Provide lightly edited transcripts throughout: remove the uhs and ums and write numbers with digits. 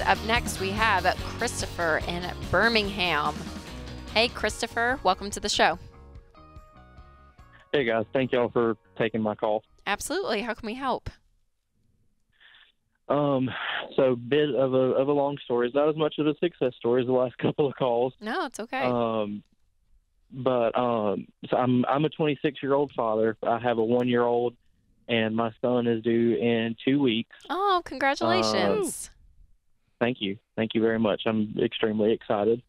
up next we have Christopher in Birmingham. Hey, Christopher, welcome to the show. Hey guys, thank y'all for taking my call. Absolutely. How can we help? So bit of a long story. It's not as much of a success story as the last couple of calls. No, it's okay. So I'm a 26-year-old father. I have a 1-year-old, and my son is due in 2 weeks. Oh, congratulations. Thank you very much. I'm extremely excited.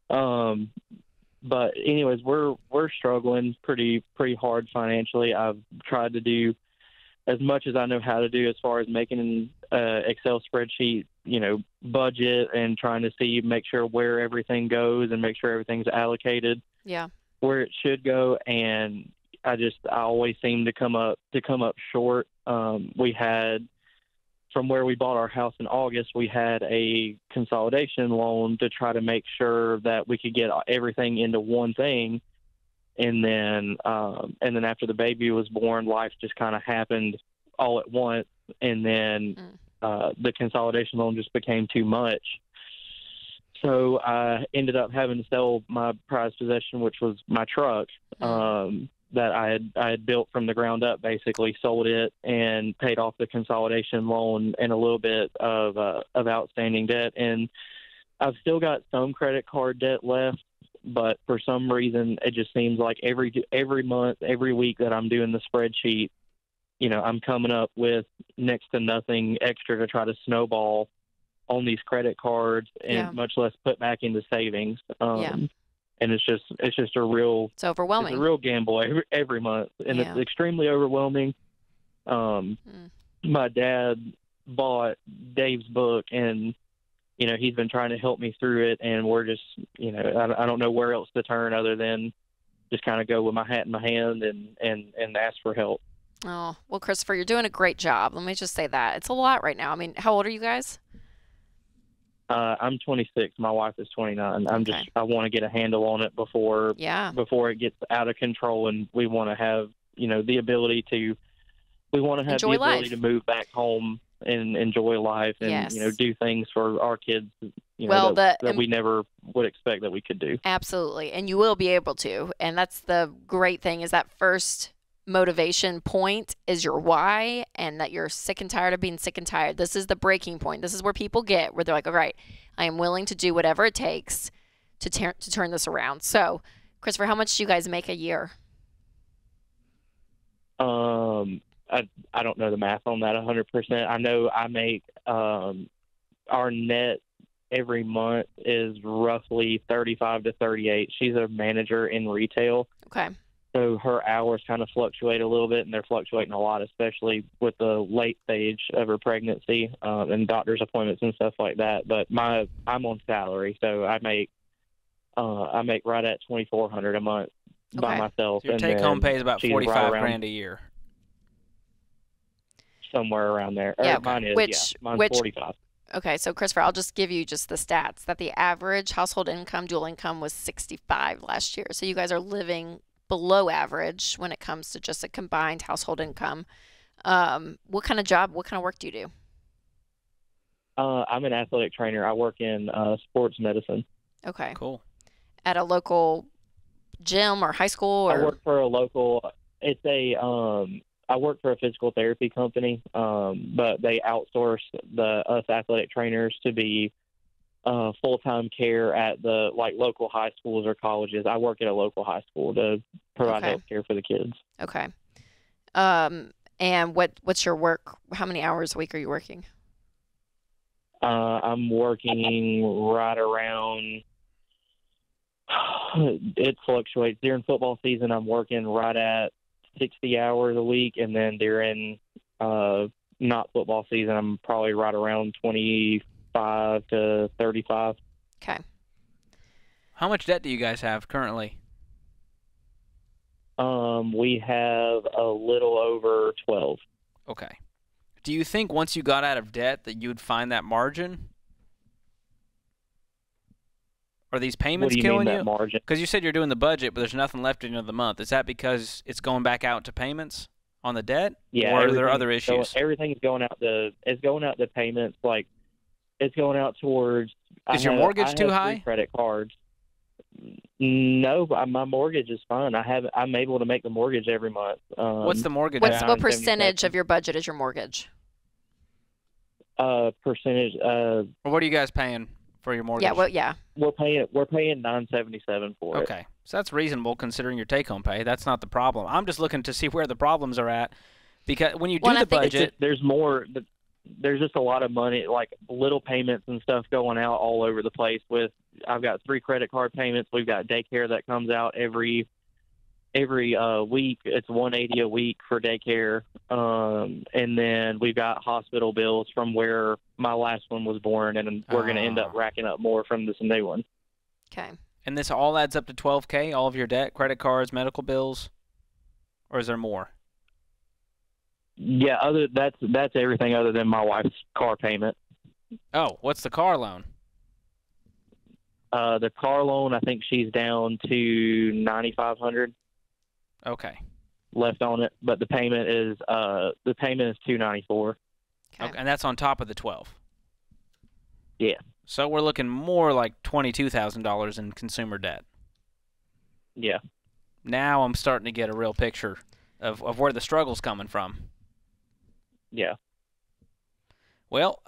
But anyways, we're struggling pretty hard financially. I've tried to do as much as I know how to do as far as making an Excel spreadsheet, budget, and trying to make sure where everything goes and make sure everything's allocated where it should go. And I always seem to come up short. We had, from where we bought our house in August, we had a consolidation loan to try to make sure that we could get everything into one thing. And then after the baby was born, life just kind of happened all at once. And then the consolidation loan just became too much. So I ended up having to sell my prized possession, which was my truck, that I had built from the ground up, basically sold it and paid off the consolidation loan and a little bit of outstanding debt. And I've still got some credit card debt left, but for some reason, it just seems like every month, every week that I'm doing the spreadsheet, I'm coming up with next to nothing extra to try to snowball on these credit cards, and much less put back into savings. And it's just it's overwhelming. It's a real gamble every month, and it's extremely overwhelming. My dad bought Dave's book, and he's been trying to help me through it, and we're just I don't know where else to turn other than just kind of go with my hat in my hand and ask for help. Oh, well, Christopher, you're doing a great job. Let me just say that. It's a lot right now. I mean, how old are you guys? I'm 26. My wife is 29. I want to get a handle on it before it gets out of control, and we want to have the ability to move back home and enjoy life and do things for our kids that we never would expect that we could do. Absolutely, and you will be able to. And that's the great thing, is that first motivation point is your why, and that you're sick and tired of being sick and tired. This is the breaking point. This is where people get where they're like, all right, I am willing to do whatever it takes to turn this around. So, Christopher, how much do you guys make a year? I don't know the math on that 100%. I know I make our net every month is roughly 35 to 38. She's a manager in retail. Okay. So her hours kind of fluctuate a little bit, and they're fluctuating a lot, especially with the late stage of her pregnancy and doctor's appointments and stuff like that. But I'm on salary, so I make right at $2,400 a month by myself. So your take home pay is about $45,000 a year. Somewhere around there. Yeah, mine is. Mine's 45. Okay, so Christopher, I'll just give you just the stats that the average household income, dual income, was 65 last year. So you guys are living below average when it comes to just a combined household income. What kind of work do you do? I'm an athletic trainer. I work in sports medicine. Okay. Cool. At a local gym or high school? Or? I work for a local, I work for a physical therapy company, but they outsource us athletic trainers to be full-time care at the local high schools or colleges. I work at a local high school to provide health care for the kids. Okay. And what's your work? How many hours a week are you working? I'm working right around, it fluctuates. During football season, I'm working right at 60 hours a week, and then during not football season, I'm probably right around 25 to 35. Okay. How much debt do you guys have currently? We have a little over 12. Okay. Do you think once you got out of debt that you would find that margin? Are these payments killing you? Because you said you're doing the budget, but there's nothing left at the end of the month. Is that because it's going back out to payments on the debt? Yeah. Or are there other issues? Everything's going out to payments. Like, It's going out towards. Is your mortgage too high? 3 credit cards. No, my mortgage is fine. I'm able to make the mortgage every month. What's the mortgage? What percentage of your budget is your mortgage? Percentage. What are you guys paying for your mortgage? We're paying $977 for it. Okay, so that's reasonable considering your take-home pay. That's not the problem. I'm just looking to see where the problems are at, because when you do the budget, there's more. There's just a lot of money, like little payments and stuff going out all over the place. I've got 3 credit card payments. We've got daycare that comes out every week. It's $180 a week for daycare, and then we've got hospital bills from where my last one was born, and we're going to end up racking up more from this new one. Okay. And this all adds up to $12K, all of your debt, credit cards, medical bills, or is there more? Yeah, that's everything other than my wife's car payment. Oh, what's the car loan? The car loan, I think she's down to $9,500. Okay. Left on it, but the payment is $294. Okay, and that's on top of the 12. Yeah. So we're looking more like $22,000 in consumer debt. Yeah. Now I'm starting to get a real picture of where the struggle's coming from. Yeah. Well,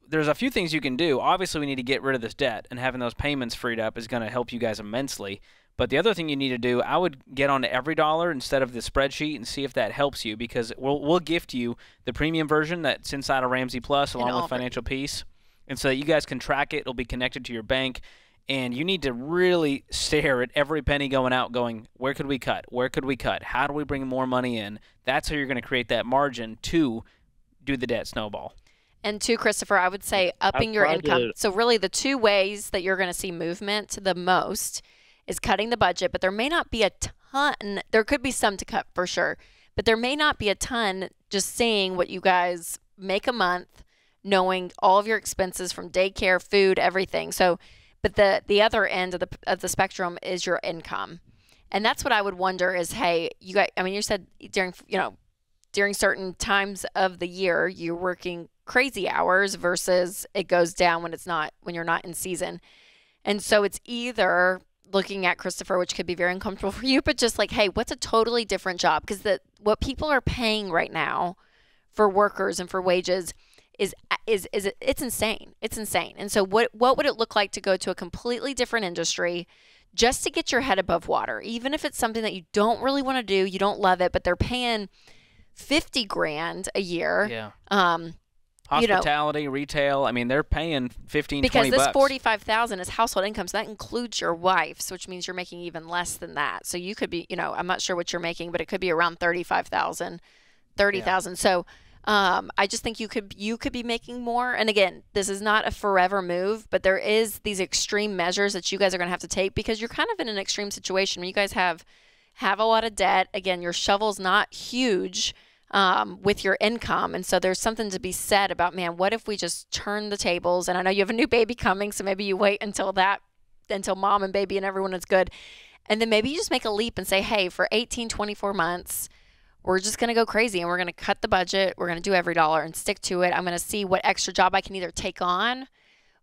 there's a few things you can do. Obviously, we need to get rid of this debt, and having those payments freed up is going to help you guys immensely. But the other thing you need to do, I would get on to Every Dollar instead of the spreadsheet and see if that helps you, because we'll gift you the premium version that's inside of Ramsey Plus along with Financial Peace. And so that you guys can track it. It'll be connected to your bank. And you need to really stare at every penny going out going, where could we cut? Where could we cut? How do we bring more money in? That's how you're going to create that margin to do the debt snowball. And to Christopher, I would say upping your income. So really the 2 ways that you're going to see movement the most is cutting the budget, but there may not be a ton. There could be some to cut for sure, but there may not be a ton. Just seeing what you guys make a month, knowing all of your expenses from daycare, food, everything. So, but the other end of the spectrum is your income. And that's what I would wonder is, hey, you guys, I mean, you said during certain times of the year, you're working crazy hours versus it goes down when you're not in season. And so it's either looking at Christopher, which could be very uncomfortable for you, but just like, hey, what's a totally different job? Because what people are paying right now for workers and for wages is it's insane. It's insane. And so what would it look like to go to a completely different industry just to get your head above water, even if it's something that you don't really want to do, you don't love it, but they're paying $50,000 a year. Yeah. Hospitality, retail, I mean, they're paying $15, because $20. This $45,000 is household income, so that includes your wife's, which means you're making even less than that. So you could be, I'm not sure what you're making, but it could be around $35,000, $30,000. Yeah. So I just think you could be making more. And again, this is not a forever move, but there is these extreme measures that you guys are going to have to take, because you're kind of in an extreme situation. You guys have a lot of debt. Again, your shovel's not huge with your income. And so there's something to be said about, man, what if we just turn the tables? And I know you have a new baby coming, so maybe you wait until mom and baby and everyone is good. And then maybe you just make a leap and say, hey, for 18, 24 months, we're just going to go crazy and we're going to cut the budget. We're going to do Every Dollar and stick to it. I'm going to see what extra job I can either take on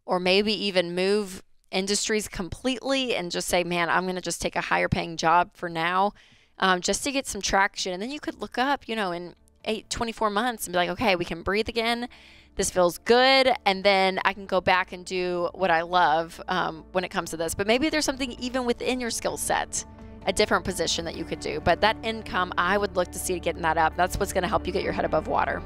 or maybe even move industries completely and just say, man, I'm going to just take a higher paying job for now. Just to get some traction. And then you could look up, in 24 months and be like, okay, we can breathe again. This feels good. And then I can go back and do what I love when it comes to this. But maybe there's something even within your skill set, a different position that you could do. But that income, I would look to see getting that up. That's what's going to help you get your head above water.